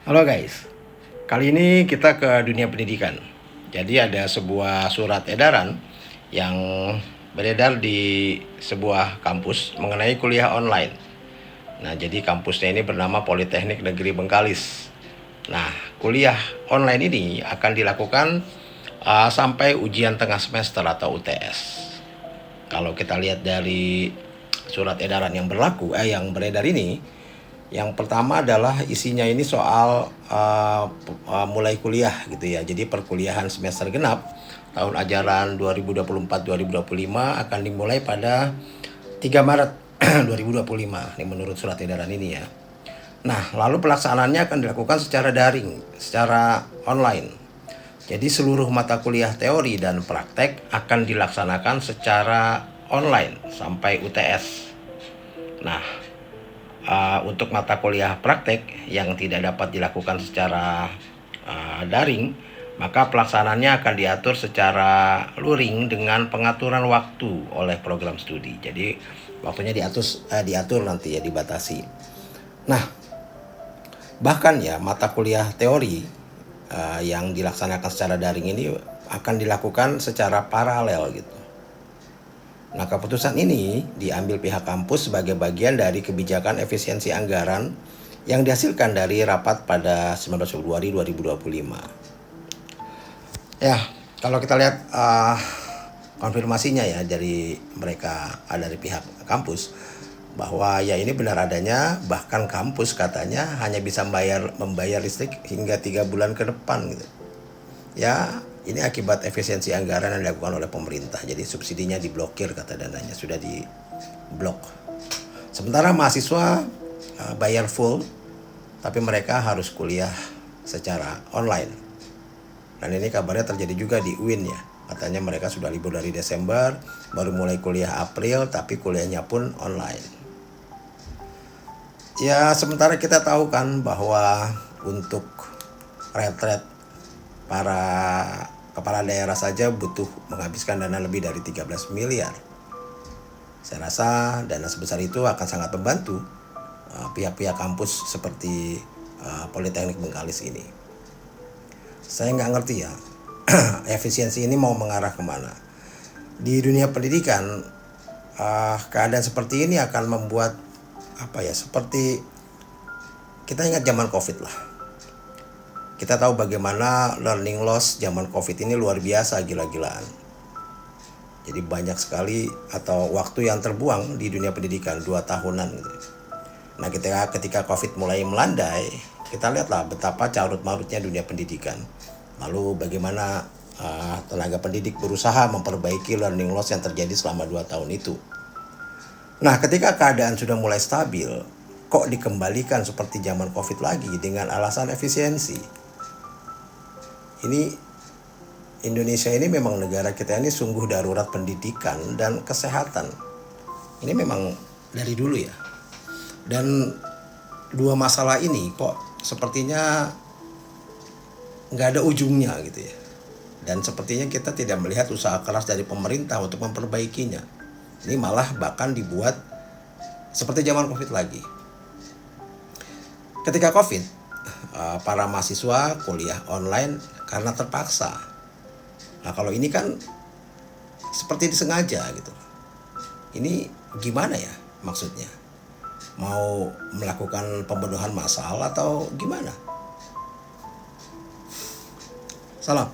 Halo guys, kali ini kita ke dunia pendidikan. Jadi ada sebuah surat edaran yang beredar di sebuah kampus mengenai kuliah online. Nah, jadi kampusnya ini bernama Politeknik Negeri Bengkalis. Nah, kuliah online ini akan dilakukan sampai ujian tengah semester atau UTS. Kalau kita lihat dari surat edaran yang beredar ini, yang pertama adalah isinya ini soal mulai kuliah gitu ya. Jadi perkuliahan semester genap tahun ajaran 2024-2025 akan dimulai pada 3 Maret 2025 ini menurut surat edaran ini ya. Nah, lalu pelaksanaannya akan dilakukan secara daring, secara online. Jadi seluruh mata kuliah teori dan praktek akan dilaksanakan secara online sampai UTS. Nah, untuk mata kuliah praktek yang tidak dapat dilakukan secara daring, maka pelaksanaannya akan diatur secara luring dengan pengaturan waktu oleh program studi. Jadi waktunya diatur nanti ya, dibatasi. Nah, bahkan ya mata kuliah teori yang dilaksanakan secara daring ini akan dilakukan secara paralel gitu. Nah, keputusan ini diambil pihak kampus sebagai bagian dari kebijakan efisiensi anggaran yang dihasilkan dari rapat pada 19 Februari 2025. Ya, kalau kita lihat konfirmasinya ya dari mereka, dari pihak kampus, bahwa ya ini benar adanya, bahkan kampus katanya hanya bisa membayar listrik hingga 3 bulan ke depan gitu. Ya, ini akibat efisiensi anggaran yang dilakukan oleh pemerintah. Jadi subsidinya diblokir, kata dananya sudah diblok. Sementara mahasiswa bayar full, tapi mereka harus kuliah secara online. Dan ini kabarnya terjadi juga di UIN ya. Katanya mereka sudah libur dari Desember, baru mulai kuliah April, tapi kuliahnya pun online. Ya, sementara kita tahu kan bahwa untuk retret para kepala daerah saja butuh menghabiskan dana lebih dari 13 miliar. Saya rasa dana sebesar itu akan sangat membantu pihak-pihak kampus seperti Politeknik Bengkalis ini. Saya nggak ngerti ya, efisiensi ini mau mengarah kemana. Di dunia pendidikan, keadaan seperti ini akan membuat seperti kita ingat zaman COVID lah. Kita tahu bagaimana learning loss zaman COVID ini luar biasa, gila-gilaan. Jadi banyak sekali atau waktu yang terbuang di dunia pendidikan 2 tahunan gitu. Nah, ketika COVID mulai melandai, kita lihatlah betapa carut-marutnya dunia pendidikan. Lalu bagaimana tenaga pendidik berusaha memperbaiki learning loss yang terjadi selama 2 tahun itu. Nah, ketika keadaan sudah mulai stabil, kok dikembalikan seperti zaman COVID lagi dengan alasan efisiensi? Ini Indonesia ini memang negara kita ini sungguh darurat pendidikan dan kesehatan. Ini memang dari dulu ya. Dan dua masalah ini kok sepertinya nggak ada ujungnya gitu ya. Dan sepertinya kita tidak melihat usaha keras dari pemerintah untuk memperbaikinya. Ini malah bahkan dibuat seperti zaman COVID lagi. Ketika COVID, para mahasiswa kuliah online karena terpaksa. Nah, kalau ini kan seperti disengaja gitu. Ini gimana ya maksudnya? Mau melakukan pembunuhan massal atau gimana? Salam.